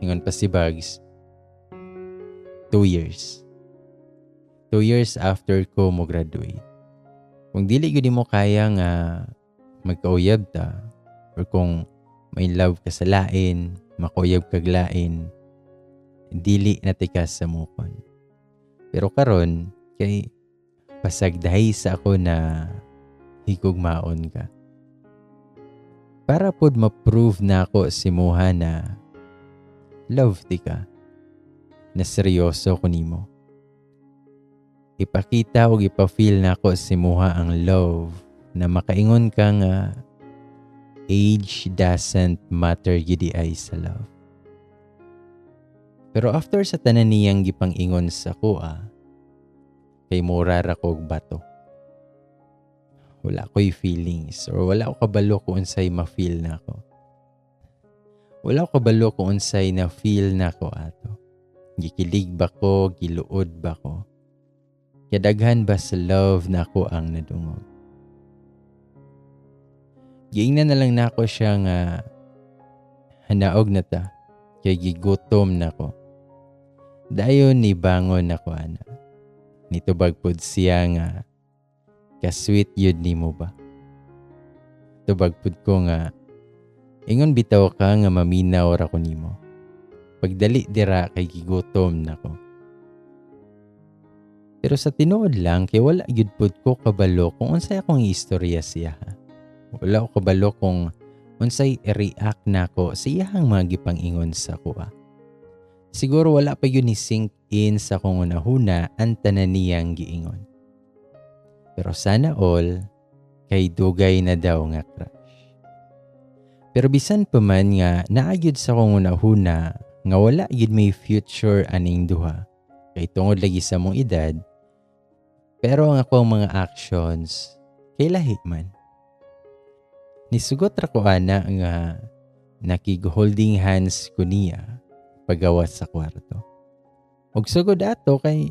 Ingon pa si Bugs, 2 years. 2 years after ko mo graduate. Kung dili gud mo kaya nga magkauyab ta, or kung may love ka sa lain, makuyab kag lain, dili na tikas sa mukon. Pero karon kay pasagdahay sa ako na higugmaon ka. Para pod ma-prove na ako si Muha na love ti ka, na seryoso ko nimo. Ipakita o ipafeel na ako si Muha ang love na makaingon ka nga age doesn't matter gidi ay sa love. Pero after sa tanan niyang gipang-ingon sa kuha, kay mura ra kog bato. Wala ko'y feelings or wala ko kabalo kung unsay ma-feel na ako. Wala ko kabalo kung unsay na feel na ako ato. Gikilig ba ko, giluod ba ko? Kadaghan ba sa love na ako ang nadungog? Giingnan na lang na ako siya nga hanaog na ta, kay gigutom na ko. Dayon ni bangon ako ana. Nitubag pod siya nga ka-sweet yun ni mo ba? Tubag pod ko nga ingon bitaw ka nga maminaw ra ko nimo. Pagdali dira kay gigutom na ko. Pero sa tinuod lang kay wala gyud pod ko kabalo kung unsay akong istorya siya. Wala ko kabalo kung unsay i-react na ko sa iyang mga gipang-ingon sa kuha. Siguro wala pa yun ni sink in sa kung unahuna ang tanan niyang giingon. Pero sana all kay dugay na daw nga crush. Pero bisan pa man nga naagyod sa kung unahuna nga wala gyud may future aning duha. Kay tungod lagi sa mong edad. Pero ang akong mga actions kay lahi man. Nisugot ra ko ana nga nakig-holding hands ko niya pagawas sa kwarto. Og sugod ato kay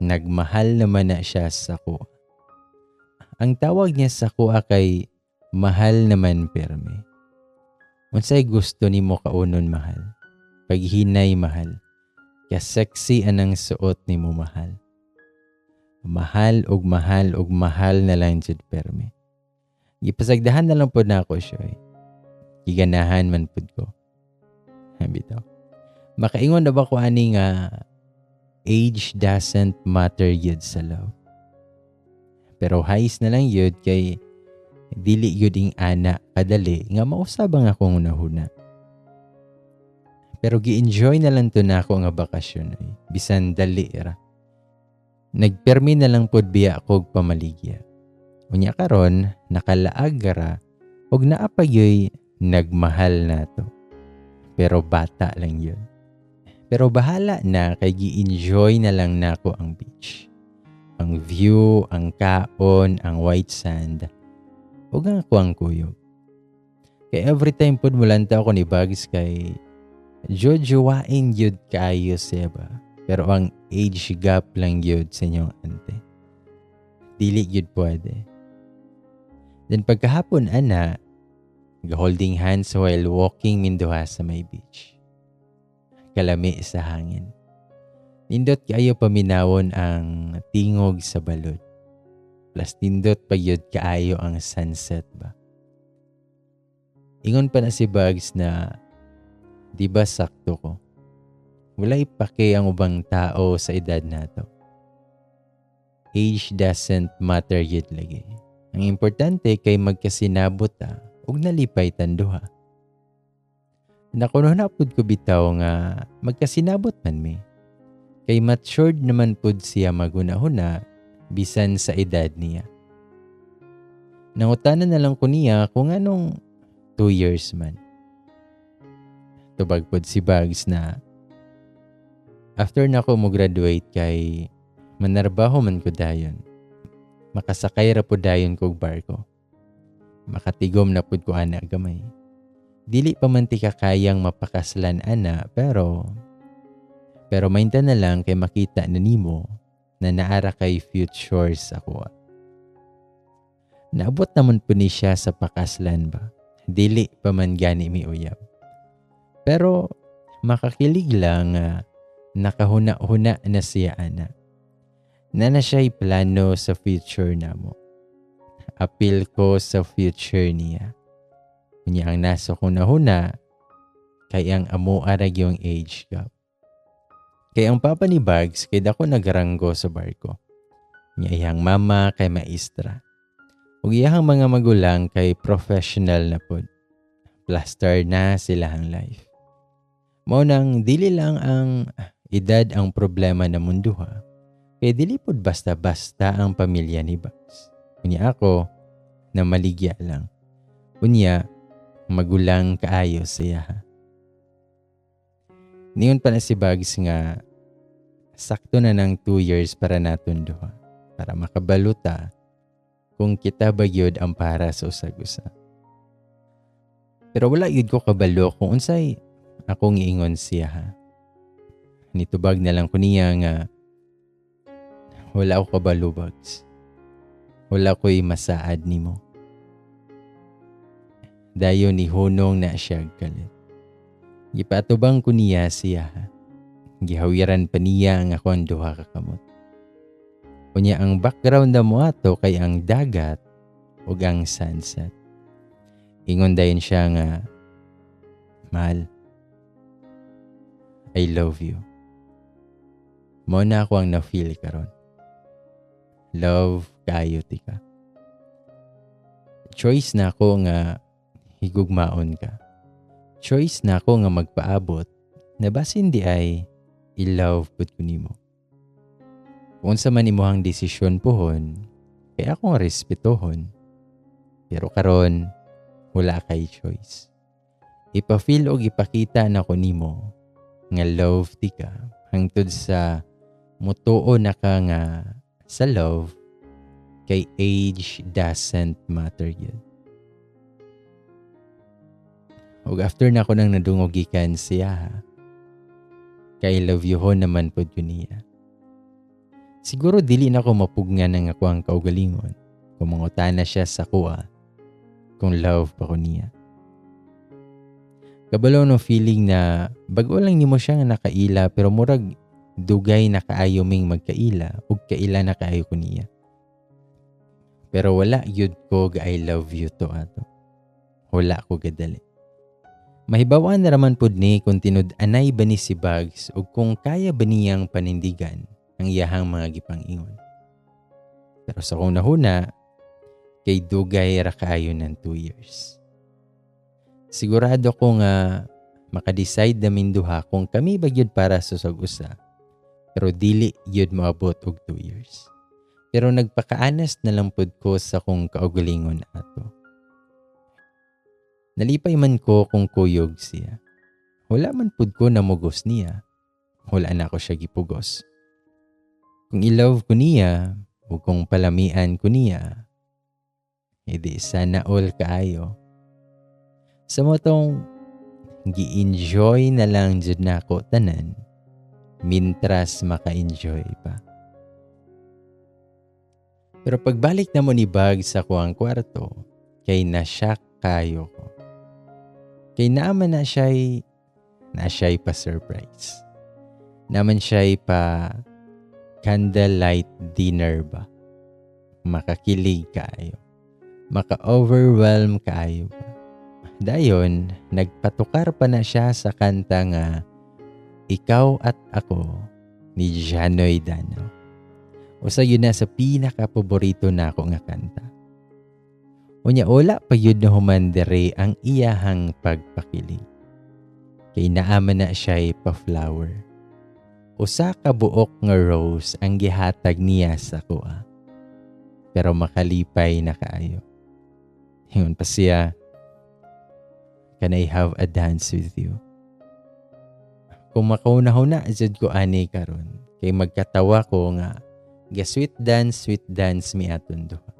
nagmahal naman na siya sa kuha. Ang tawag niya sa kuha kay mahal naman perme. Unsay gusto nimo kaunon mahal? Paghinay mahal. Kaya sexy anang suot nimo mahal. Mahal og mahal og mahal na lang jud perme. Gipasagdahan na lang pod na ako siya. Giganahan man pod ko. Bitaw. Makaingon na ba ko ani nga age doesn't matter yun sa love. Pero hais na lang yun kay dili yun ing ana kadali nga mausabang akong unahuna. Pero gi-enjoy na lang to na ako nga bakasyon ay. Bisan dali ra. Nagpermi na lang pod biya kog pamaligya. Unya karon nakalaag ra og naapayoy nagmahal na to. Pero bata lang yun. Pero bahala na kay gi-enjoy na lang nako ang beach. Ang view, ang kaon, ang white sand. Ug ang ako ang kuyog. Kay every time pod mulanta ako ni Bugs kay jojowain yun kayo siya ba? Pero ang age gap lang yun sa inyong ante. Dili yun pwede. Then pagkahapon ana, holding hands while walking minduha sa may beach. Kalami sa hangin. Nindot kayo paminawon ang tingog sa balod. Plus nindot pa yun kaayo ang sunset ba? Ingon pa na si Bugs na di ba sakto ko? Wala ipake ang ubang tao sa edad nato. Age doesn't matter yun lagi. Ang importante kay magkasinabot ug nalipay tanduha. Nakuno na pud ko bitaw nga magkasinabot man mi. Kay matured naman pud siya magunahuna bisan sa edad niya. Nangutanan na lang ko niya kung anong 2 years man. Tubag pod si Bugs na after na ko mo graduate kay manarbaho man ko dayon. Makasakay ra po dayon kog barko. Makatigom na pud ko ana gamay. Dili pa man ti kakayang mapakaslan ana pero maintan na lang kay makita na nimo na naara kay future sa kuha. Naabot naman po ni siya sa pakaslan ba? Dili pa man gani mi uyab. Pero makakilig lang nakahuna-huna na siya ana. Na siya'y plano sa future na mo. Appeal ko sa future niya. Kunya ang nasa ko na huna, kay ang amo arag yung age gap. Kay ang papa ni Bags, kay dako nagaranggo sa barko. Niya iyang mama kay maestra. Ug iyang mga magulang kay professional na pod. Plaster na silahang life. Mao nang dili lang ang edad ang problema na munduha. Kay dili pod basta-basta ang pamilya ni Bags. Unya ako na maligya lang. Unya magulang kaayo siya. Niyon pa na si Bags nga sakto na ng 2 years para naton duha. Para makabaluta kung kita ba gyud ang para sa usag-usa. Pero wala gyud ko kabalo kung unsay akong iingon siya. Nitubag na lang ko niya nga wala ako kabalo, Bags. Wala ko'y masaad nimo. Dayon ni hunong na siya kalit. Gipatubang ko niya siya. Gihawiran pa niya ang akong duha ka kamot. Kunya ang background na mo ato kay ang dagat ug ang sunset. Ingon dayon siya nga, mahal, I love you. Mo na ako ang na-feel karon. Love kayo tika. Choice na ako nga higugmaon ka. Choice na ako nga magpaabot na basin di ay i-love pud ko nimo. Kung sa man imuhang desisyon pohon, kaya akong respetohon. Pero karon wala kay choice. Ipa-feel o ipakita na ko nimo nga love tika hangtod sa mutuo na ka nga sa love kay age doesn't matter yun. Ug after na ko nang nadungogikan siya, kay love you ho naman po yun niya. Siguro dili na ko mapugnan ng ako ang kaugalingon kung mangutan na siya sa kuha kung love pa ko niya. Kabalo no feeling na bago lang nimo siya nga nakaila pero murag dugay na kaayo ming magkaila ug kaila na kaayo ko niya. Pero wala yun ko ga I love you to ato. Wala ko gadali. Mahibawaan na raman pod ni kung tinud-anay ba ni si Bags ug kung kaya ba niyang panindigan ang iyahang mga gipang-ingon. Pero sa kong nahuna, kay dugay ra kaayo ng 2 years. Sigurado ko nga makadecide namin duha kung kami ba gyud para sa usag-usa. Pero dili gyud moabot og 2 years. Pero nagpakaanas na lang pod ko sa kong kaugalingon ato. Nalipay man ko kung kuyog siya. Wala man pod ko namugos niya. Wala na ako siya gipugos. Kung i-love ko niya o kung palamian ko niya, edi sana all kaayo. Sa motong gi-enjoy na lang jud nako tanan, mintras maka-enjoy pa. Pero pagbalik na mo ni Bags sa kuang kwarto, kay nasyak kayo ko. Kay naaman na siya'y pa-surprise. Naman siya'y pa candlelight dinner ba? Makakilig kaayo. Maka-overwhelm kaayo ba? Dayon, nagpatukar pa na siya sa kanta nga Ikaw at Ako ni Janoy Dano. Usa yun na sa pinaka-paborito na ako nga kanta. Unya wala pa yun na humandere ang iyahang pagpakilig. Kay naaman na siya'y pa-flower. Usa ka buok nga rose ang gihatag niya sa kuha. Pero makalipay na kaayo. Hingon pa siya, Can I have a dance with you? Kung makauna-huna jud ko ani karon, kay magkatawa ko nga sweet dance mi aton duha.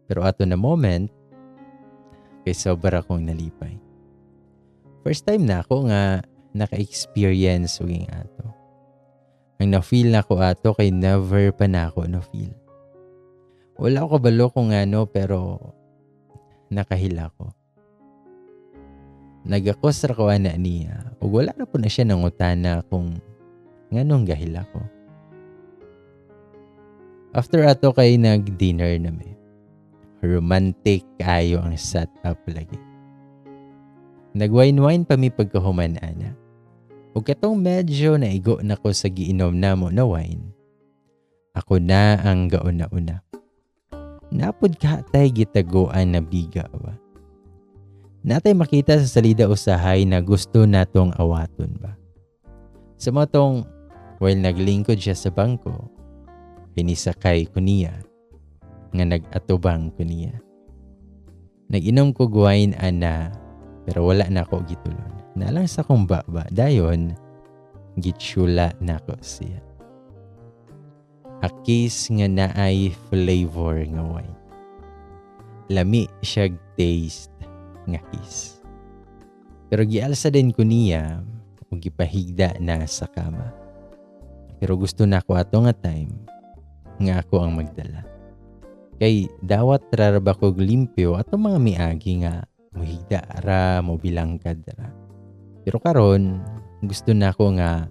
Pero ato na moment, kay sobra akong nalipay. First time na ako nga naka-experience uging ato. Ang na-feel na ko ato kay never pa na ako na-feel. Wala ko kabalo kung ano pero nakahila ko. Nagakos ra ko ana niya ug wala na po na siya nangutana kung nganong gahil ako. After ato kay nag-dinner nami. Romantic kayo ang setup lagi. Nag-wine-wine pa mi pagkahuman ana. Ug katong medyo naigo na ko sa giinom namo na wine. Ako na ang gauna-una. Napod ka tay gitaguan na biga ba? Natay makita sa salida usahay na gusto natong awaton ba? Sa motong, while naglingkod siya sa bangko, pinisakay ko niya, nga nag-atubang ko niya. Nag-inom ko wine ana, pero wala na ako gitulon. Nalang sa kong baba, dayon, gitsula na ko siya. A kiss nga naay flavor nga wine. Lami siya taste nga kiss. Pero gialsa din ko niya o gipahigda na sa kama. Pero gusto na ako ato nga time nga ako ang magdala. Kay dawat raraba kog limpyo ato mga miagi nga muhigda ra mo bilangkad ra. Pero karon gusto na ako nga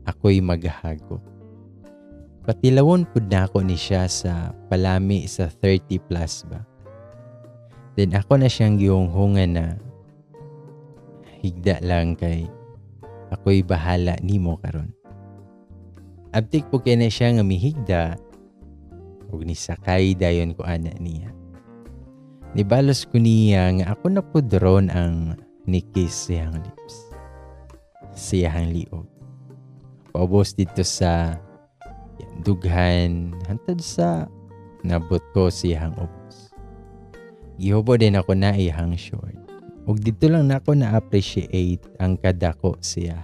ako'y maghahagok. Patilawon pud na ako ni siya sa palami sa 30 plus ba. Then ako na siyang gihunghungan na higda lang kay ako'y bahala nimo karon. Abtik po kay na siya nga mihigda ug nisakay dayon ko ana niya. Nibalos ko niya nga ako na pud ron ang nikiss siyang lips. Siyang liog. Paubos dito sa dughan hantod sa nabot ko siyang ubos. Gihubo din ako na ihang short. Ug dito lang na ako na-appreciate ang kadako siya.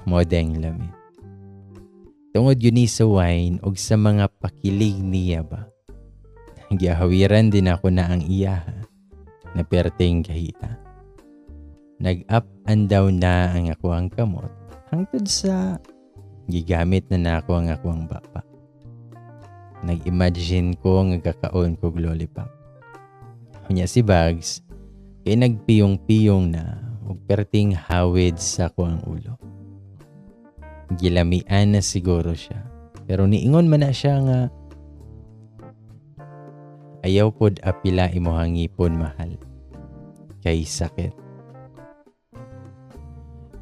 Modeng lamit. Tungod yun sa wine ug sa mga pakilig niya ba. Gihawiran din ako na ang iya na perting kahita. Nag-up and down na ang ako ang kamot hangtod sa gigamit na ako ang ako ang baba. Nag-imagine ko nga kakaon kog lollipop. Kanya si Bugs, kay nagpiyong-piyong na ug perting hawid sa ko ang ulo. Gilamian na siguro siya. Pero niingon man na siya nga ayaw pod apila imuhang ngipon mahal. Kay sakit.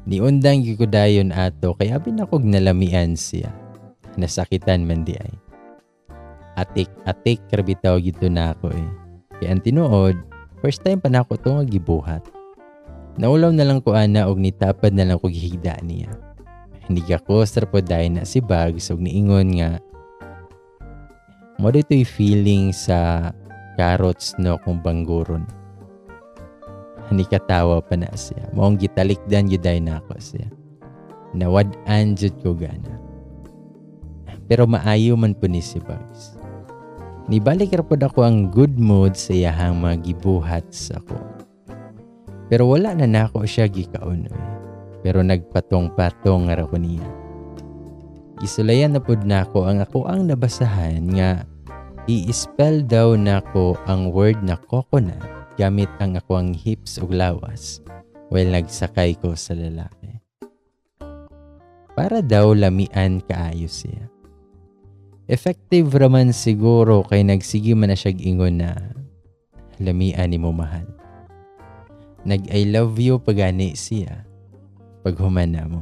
Niundang gikudayon ato kay abin akog nalamian siya. Nasakitan man di ay. Atik krabitaw gito na ako eh. Kaya ang tinuod, first time pa na ako ito nga gibuhat. Naulaw na lang ko ana og nitapad na lang ko gihigda niya. Hindi ako sarpoday na si Bugs og niingon nga mo dito'y feeling sa carrots no kung bangguron. Hindi katawa pa na siya. Maong gitalikdan yuday na ako siya. Nawad-an jud ko gana. Pero maayo man po ni si Bugs. Nibalik ra pod ako ang good mood sa iyahang mga gibuhat sa ako. Pero wala na nako siya gikaon. Pero nagpatong-patong ra ko niya. Isulayan na pod nako ang ako ang nabasahan nga i-spell daw nako ang word na coconut gamit ang ako ang hips ug lawas while nagsakay ko sa lalaki. Para daw lamian kaayo siya. Effective raman siguro kay nagsige man na siya ingon na lamian ni mo mahal. Nag I love you pagani siya paghuman na mo.